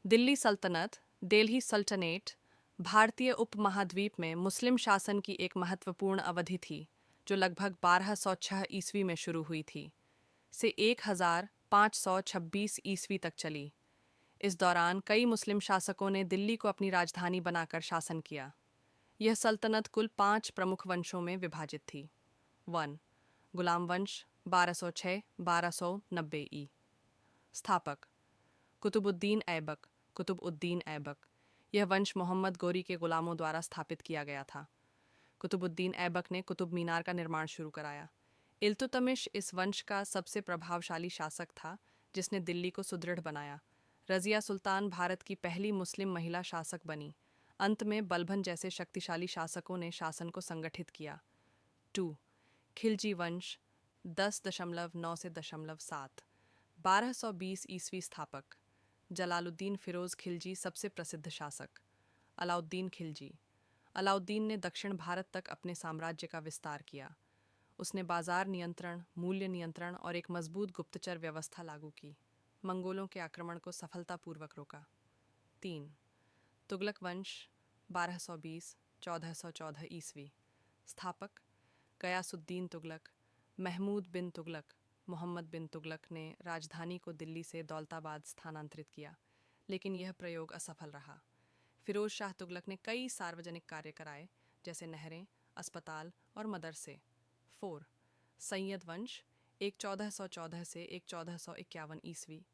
दिल्ली सल्तनत, दिल्ली सल्तनेट, भारतीय उपमहाद्वीप में मुस्लिम शासन की एक महत्वपूर्ण अवधि थी, जो लगभग 1206 ईस्वी में शुरू हुई थी, से 1526 ईस्वी तक चली। इस दौरान कई मुस्लिम शासकों ने दिल्ली को अपनी राजधानी बनाकर शासन किया। यह सल्तनत कुल 5 प्रमुख वंशों में विभाजित थी। 1. गुलाम वंश 1206-1290 ई। स्थापक कुतुबुद्दीन ऐबक, कुतुब-उद-दीन ऐबक। यह वंश मोहम्मद गोरी के गुलामों द्वारा स्थापित किया गया था। कुतुबुद्दीन ऐबक ने कुतुब मीनार का निर्माण शुरू कराया। इल्तुतमिश इस वंश का सबसे प्रभावशाली शासक था, जिसने दिल्ली को सुदृढ़ बनाया। रज़िया सुल्तान भारत की पहली मुस्लिम महिला शासक बनी। अंत में बलबन जैसे शक्तिशाली शासकों ने शासन को संगठित किया। 2. खिलजी वंश 10.9 से 7 1220 ईस्वी। स्थापक जलालुद्दीन फिरोज खिलजी सबसे प्रसिद्ध शासक। अलाउद्दीन खिलजी। अलाउद्दीन ने दक्षिण भारत तक अपने साम्राज्य का विस्तार किया। उसने बाजार नियंत्रण, मूल्य नियंत्रण और एक मजबूत गुप्तचर व्यवस्था लागू की। मंगोलों के आक्रमण को सफलतापूर्वक रोका। 3. तुगलक वंश 1220-1414 ईस्वी। स्थापक गयासुद्दीन तुगलक। महमूद बिन तुगलक, मोहम्मद बिन तुगलक ने राजधानी को दिल्ली से दौलताबाद स्थानांतरित किया, लेकिन यह प्रयोग असफल रहा। फिरोज शाह तुगलक ने कई सार्वजनिक कार्य कराए, जैसे नहरें, अस्पताल और मदरसे। 4. सैयद वंश 1414 से 1451 ईस्वी।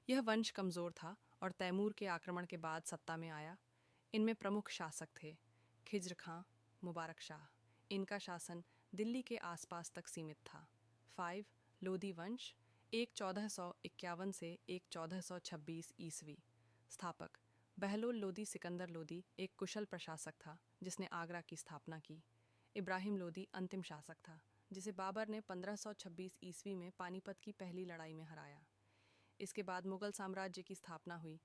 यह वंश कमज़ोर था और तैमूर के आक्रमण के बाद सत्ता में आया। इनमें प्रमुख शासक थे खिज्र खां, मुबारक शाह। इनका शासन दिल्ली के आसपास तक सीमित था। 5. लोधी वंश 1451 से 1426 ईस्वी। स्थापक बहलोल लोदी सिकंदर लोदी एक कुशल प्रशासक था, जिसने आगरा की स्थापना की। इब्राहिम लोदी अंतिम शासक था, जिसे बाबर ने 1526 ईस्वी में पानीपत की पहली लड़ाई में हराया। इसके बाद मुगल साम्राज्य की स्थापना हुई।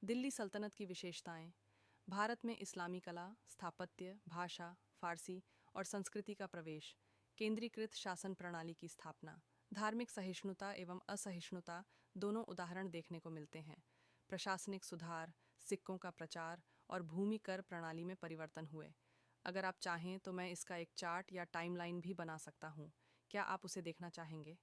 दिल्ली सल्तनत की विशेषताएं: भारत में इस्लामी कला, स्थापत्य, भाषा, फारसी और संस्कृति का प्रवेश, केंद्रीकृत शासन प्रणाली की स्थापना, धार्मिक सहिष्णुता एवं असहिष्णुता दोनों उदाहरण देखने को मिलते हैं। प्रशासनिक सुधार, सिक्कों का प्रचार और भूमि कर प्रणाली में परिवर्तन हुए। अगर आप चाहें तो मैं इसका एक चार्ट या टाइमलाइन भी बना सकता हूँ। क्या आप उसे देखना चाहेंगे?